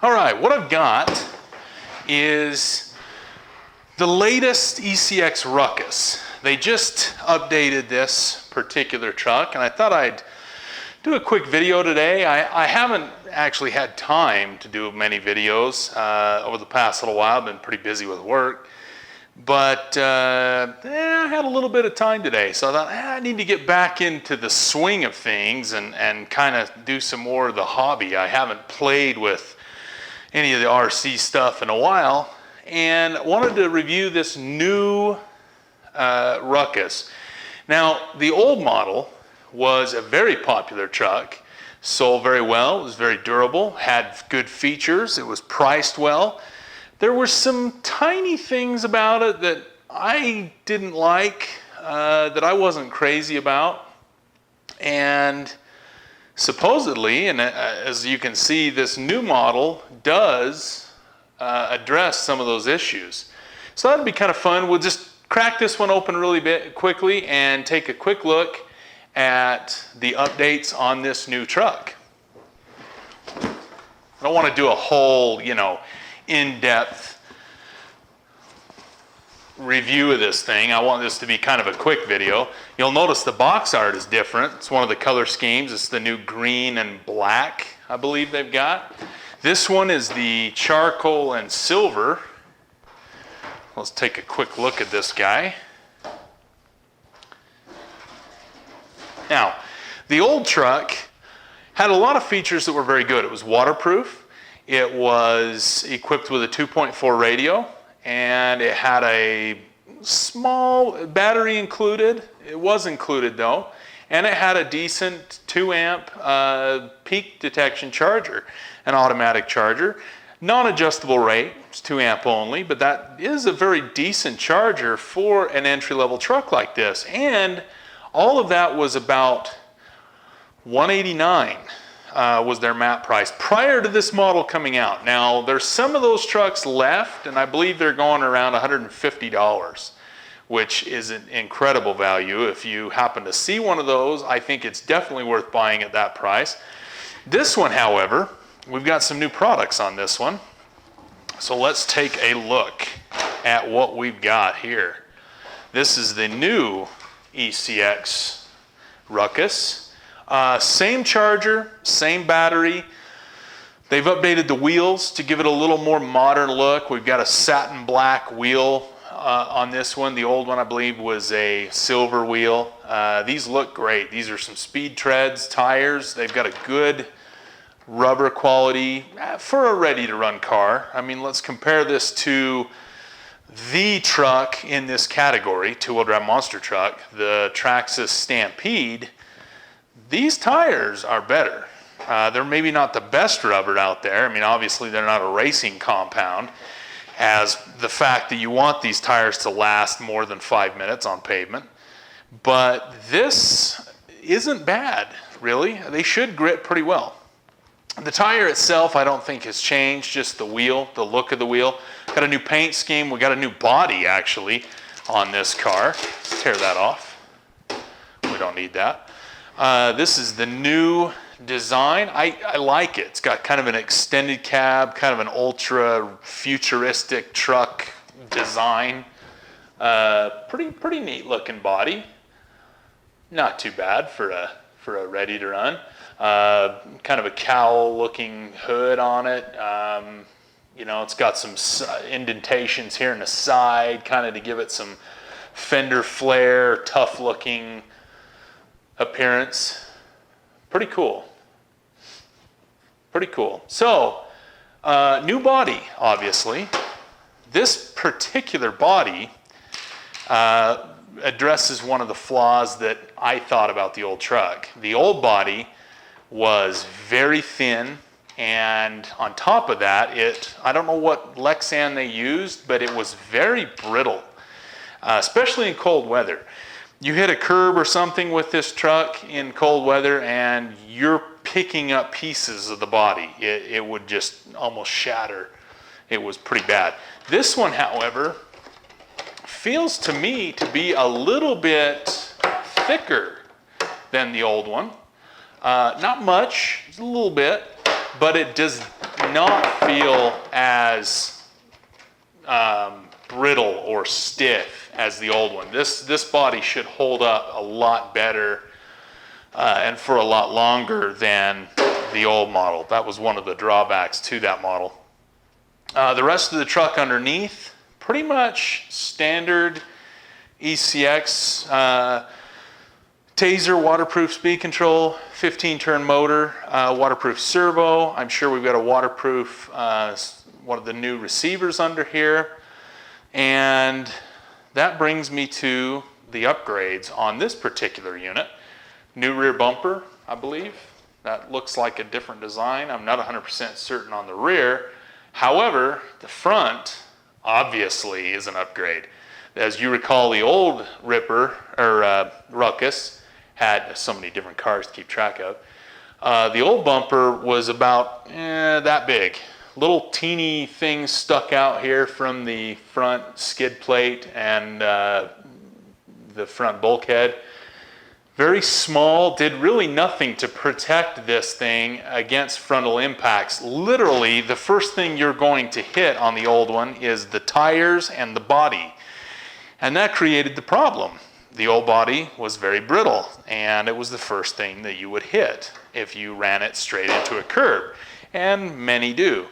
All right, what I've got is the latest ECX Ruckus. They just updated this particular truck, and I thought I'd do a quick video today. I haven't actually had time to do many videos over the past little while. I've been pretty busy with work, but I had a little bit of time today, so I thought I need to get back into the swing of things and kind of do some more of the hobby. I haven't played with any of the RC stuff in a while, and wanted to review this new Ruckus. Now, the old model was a very popular truck, sold very well, it was very durable, had good features, it was priced well. There were some tiny things about it that I didn't like, that I wasn't crazy about, and supposedly, and as you can see, this new model does address some of those issues. So that'd be kind of fun. We'll just crack this one open really quickly and take a quick look at the updates on this new truck. I don't want to do a whole, in-depth review of this thing. I want this to be kind of a quick video. You'll notice the box art is different. It's one of the color schemes. It's the new green and black, I believe they've got. This one is the charcoal and silver. Let's take a quick look at this guy. Now, the old truck had a lot of features that were very good. It was waterproof. It was equipped with a 2.4 radio, and it had a small battery included. It was included though, and it had a decent 2 amp peak detection charger, an automatic charger. Non-adjustable rate, it's 2 amp only, but that is a very decent charger for an entry-level truck like this. And all of that was about $189 was their MAP price prior to this model coming out. Now, there's some of those trucks left, and I believe they're going around $150, which is an incredible value. If you happen to see one of those, I think it's definitely worth buying at that price. This one, however, we've got some new products on this one. So let's take a look at what we've got here. This is the new ECX Ruckus. Same charger, same battery. They've updated the wheels to give it a little more modern look. We've got a satin black wheel on this one. The old one, I believe, was a silver wheel. These look great. These are some Speed Treads tires. They've got a good rubber quality for a ready-to-run car. I mean, let's compare this to the truck in this category, two-wheel drive monster truck, the Traxxas Stampede. These tires are better. They're maybe not the best rubber out there. I mean, obviously they're not a racing compound, as the fact that you want these tires to last more than 5 minutes on pavement. But this isn't bad, really. They should grip pretty well. The tire itself, I don't think has changed, just the wheel, the look of the wheel. Got a new paint scheme. We got a new body, actually, on this car. Let's tear that off. We don't need that. This is the new design. I like it. It's got kind of an extended cab, kind of an ultra futuristic truck design. Pretty neat looking body. Not too bad for a ready to run. Kind of a cowl looking hood on it. It's got some indentations here in the side, kind of to give it some fender flare, tough looking appearance. Pretty cool. Pretty cool. So, new body, obviously. This particular body addresses one of the flaws that I thought about the old truck. The old body was very thin, and on top of that, I don't know what Lexan they used, but it was very brittle, especially in cold weather. You hit a curb or something with this truck in cold weather and you're picking up pieces of the body. It would just almost shatter. It was pretty bad. This one, however, feels to me to be a little bit thicker than the old one. Not much, just a little bit, but it does not feel as brittle or stiff as the old one. This body should hold up a lot better and for a lot longer than the old model. That was one of the drawbacks to that model. The rest of the truck underneath, pretty much standard ECX Taser waterproof speed control, 15-turn motor, waterproof servo. I'm sure we've got a waterproof one of the new receivers under here. And that brings me to the upgrades on this particular unit. New rear bumper, I believe. That looks like a different design. I'm not 100% certain on the rear. However, the front obviously is an upgrade. As you recall, the old Ripper, or Ruckus, had so many different cars to keep track of. The old bumper was about that big. Little teeny things stuck out here from the front skid plate and the front bulkhead. Very small, did really nothing to protect this thing against frontal impacts. Literally, the first thing you're going to hit on the old one is the tires and the body. And that created the problem. The old body was very brittle, and it was the first thing that you would hit if you ran it straight into a curb. And many do.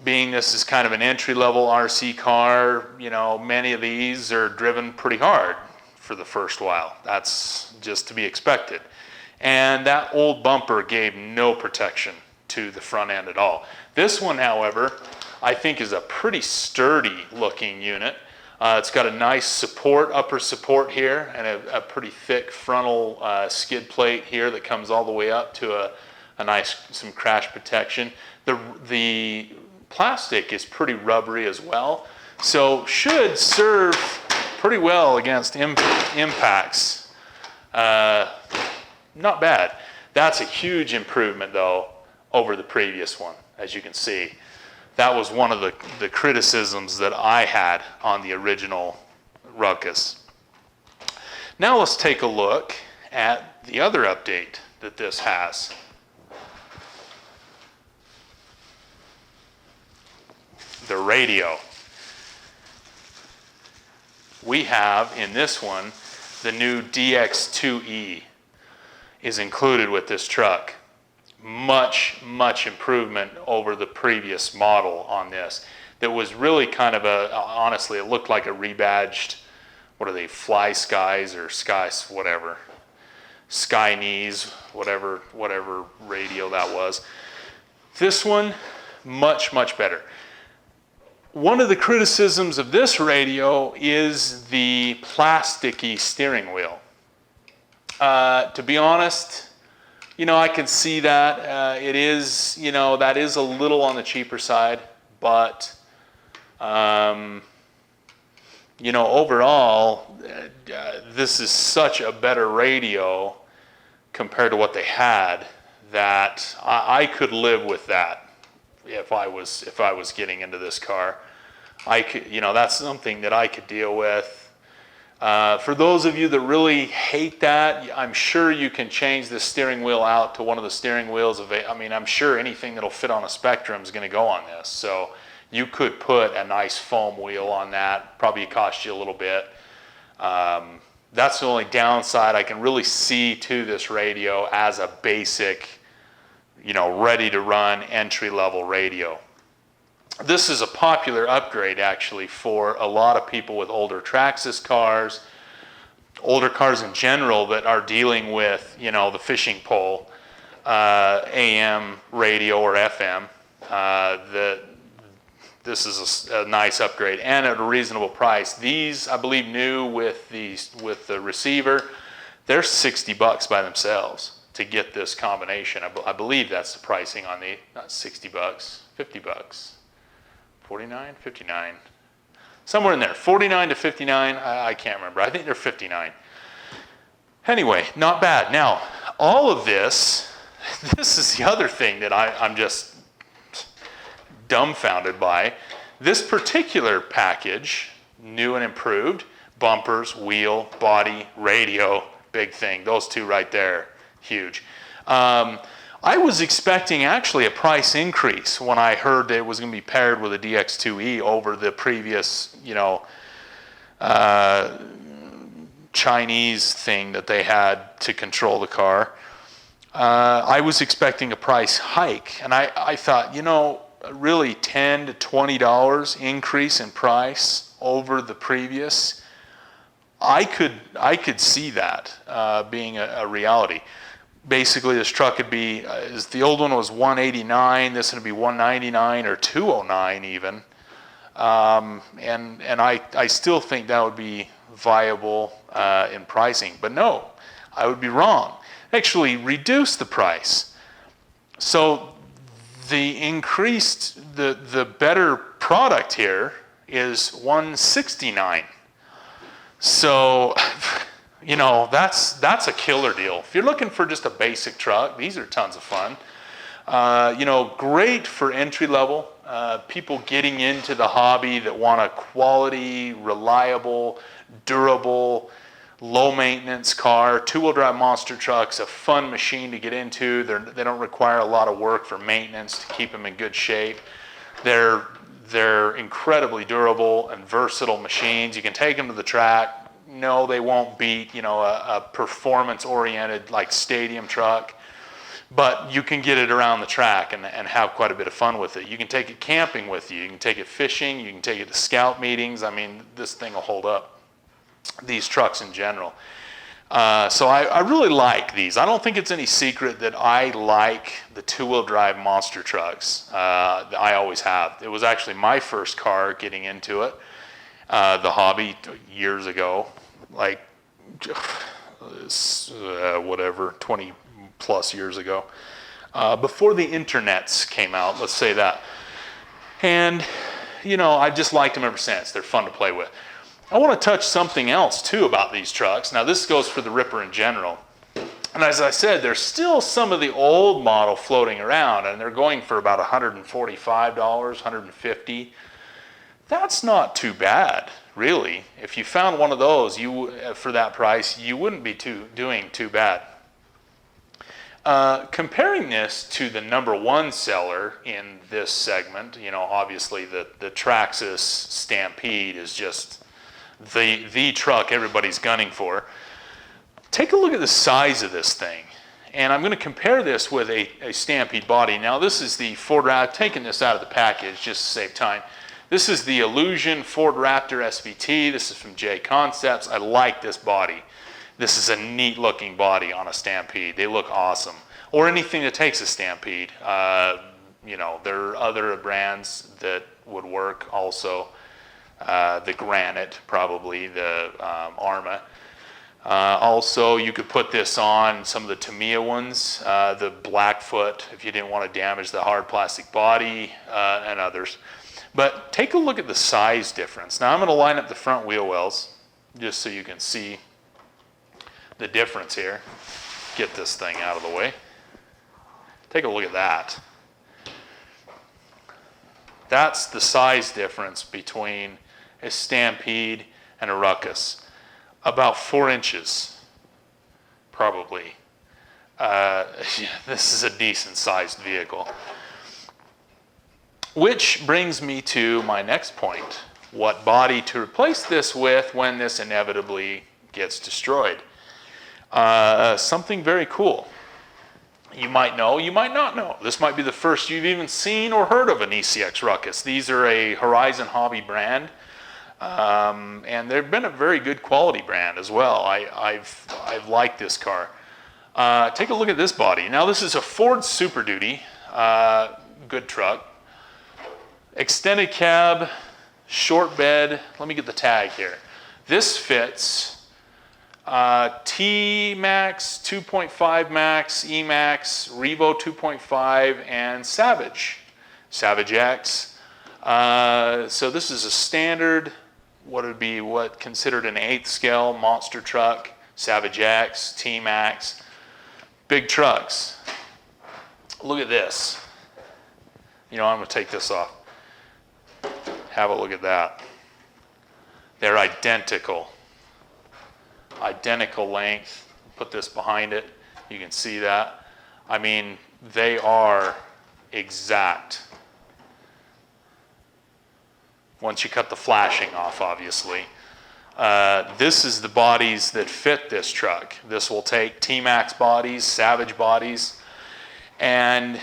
Being this is kind of an entry-level RC car, you know, many of these are driven pretty hard for the first while. That's just to be expected. And that old bumper gave no protection to the front end at all. This one, however, I think is a pretty sturdy looking unit. It's got a nice support, upper support here, and a pretty thick frontal skid plate here that comes all the way up to some crash protection. The plastic is pretty rubbery as well, so should serve pretty well against impacts. Not bad. That's a huge improvement though over the previous one, as you can see. That was one of the criticisms that I had on the original Ruckus. Now let's take a look at the other update that this has. The radio. We have in this one, the new DX2E is included with this truck. Much improvement over the previous model on this. That was really kind of honestly, it looked like a rebadged, what are they, Fly Skies or Skies, whatever. Sky Knees, whatever radio that was. This one, much better. One of the criticisms of this radio is the plasticky steering wheel. To be honest, you know, I can see that. It is, you know, that is a little on the cheaper side, but, you know, overall, this is such a better radio compared to what they had that I could live with that if I was getting into this car. I could, you know, that's something that I could deal with. For those of you that really hate that, I'm sure you can change the steering wheel out to one of the steering wheels. I mean, I'm sure anything that'll fit on a Spectrum is going to go on this. So you could put a nice foam wheel on that. Probably cost you a little bit. That's the only downside I can really see to this radio as a basic, you know, ready to run entry-level radio. This is a popular upgrade actually for a lot of people with older Traxxas cars, older cars in general that are dealing with, you know, the fishing pole, AM radio or FM. This is a nice upgrade and at a reasonable price. These, I believe, new with the receiver, they're $60 by themselves to get this combination. I believe that's the pricing on the, not $60, $50. 49, 59, somewhere in there, 49 to 59, I can't remember. I think they're 59. Anyway, not bad. Now, all of this is the other thing that I'm just dumbfounded by. This particular package, new and improved, bumpers, wheel, body, radio, big thing. Those two right there, huge. I was expecting actually a price increase when I heard that it was going to be paired with a DX2E over the previous, Chinese thing that they had to control the car. I was expecting a price hike, and I thought, really $10 to $20 increase in price over the previous. I could see that being a reality. Basically, this truck could be, the old one was $189, this would be $199 or $209 even. And I still think that would be viable in pricing. But no, I would be wrong. Actually reduce the price. So the better product here is $169. So, that's a killer deal. If you're looking for just a basic truck, these are tons of fun. Great for entry level, people getting into the hobby that want a quality, reliable, durable, low maintenance car. Two-wheel drive monster trucks, a fun machine to get into. They don't require a lot of work for maintenance to keep them in good shape. They're incredibly durable and versatile machines. You can take them to the track. No, they won't beat, a performance-oriented like stadium truck, but you can get it around the track and have quite a bit of fun with it. You can take it camping with you. You can take it fishing. You can take it to scout meetings. I mean, this thing will hold up. These trucks in general. So I really like these. I don't think it's any secret that I like the two-wheel drive monster trucks. I always have. It was actually my first car getting into it, the hobby years ago, like 20 plus years ago, before the internets came out, let's say that. And, I've just liked them ever since. They're fun to play with. I want to touch something else too about these trucks. Now this goes for the Ripper in general. And as I said, there's still some of the old model floating around, and they're going for about $145, $150. That's not too bad, really. If you found one of those for that price, you wouldn't be doing too bad. Comparing this to the #1 seller in this segment, obviously the Traxxas Stampede is just the truck everybody's gunning for. Take a look at the size of this thing. And I'm going to compare this with a Stampede body. Now this is the Ford Raptor. I've taken this out of the package just to save time. This is the Illusion Ford Raptor SVT. This is from J Concepts. I like this body. This is a neat looking body on a Stampede. They look awesome. Or anything that takes a Stampede. There are other brands that would work also. The Granite, probably, the Arma. Also, you could put this on some of the Tamiya ones, the Blackfoot, if you didn't want to damage the hard plastic body, and others. But take a look at the size difference. Now, I'm going to line up the front wheel wells, just so you can see the difference here. Get this thing out of the way. Take a look at that. That's the size difference between a Stampede and a Ruckus. About 4 inches, probably. This is a decent sized vehicle. Which brings me to my next point. What body to replace this with when this inevitably gets destroyed? Something very cool. You might know, you might not know. This might be the first you've even seen or heard of an ECX Ruckus. These are a Horizon Hobby brand. And they've been a very good quality brand as well. I've liked this car. Take a look at this body. Now this is a Ford Super Duty, good truck. Extended cab, short bed. Let me get the tag here. This fits T-Max, 2.5 Max, E-Max, Revo 2.5, and Savage X. So this is a standard, what would be considered an 8th scale monster truck, Savage X, T-Max, big trucks. Look at this. I'm going to take this off. Have a look at that. They're identical. Identical length. Put this behind it. You can see that. I mean, they are exact. Once you cut the flashing off, obviously. This is the bodies that fit this truck. This will take T-Max bodies, Savage bodies, and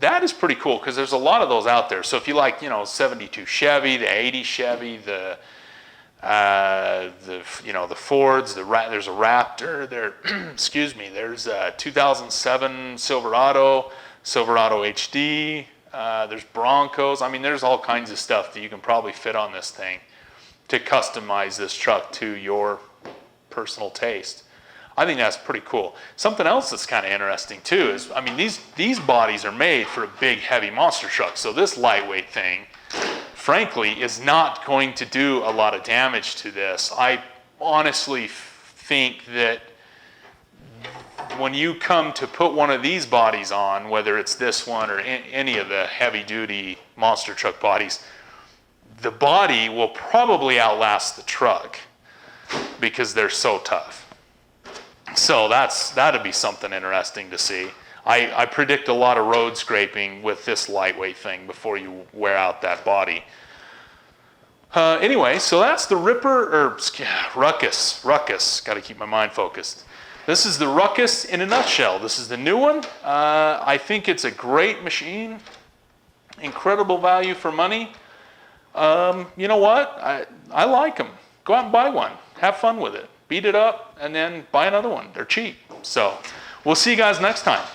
that is pretty cool because there's a lot of those out there. So if you like, you know, 72 Chevy, the 80 Chevy, the Fords, there's a Raptor, there, excuse me, there's a 2007 Silverado HD, there's Broncos. I mean, there's all kinds of stuff that you can probably fit on this thing to customize this truck to your personal taste. I think that's pretty cool. Something else that's kind of interesting too is, I mean, these bodies are made for a big, heavy monster truck. So this lightweight thing, frankly, is not going to do a lot of damage to this. I honestly think that when you come to put one of these bodies on, whether it's this one or any of the heavy-duty monster truck bodies, the body will probably outlast the truck because they're so tough. So that'd be something interesting to see. I predict a lot of road scraping with this lightweight thing before you wear out that body. Anyway, so that's the Ruckus. Got to keep my mind focused. This is the Ruckus in a nutshell. This is the new one. I think it's a great machine. Incredible value for money. You know what? I like them. Go out and buy one. Have fun with it. Beat it up and then buy another one. They're cheap. So we'll see you guys next time.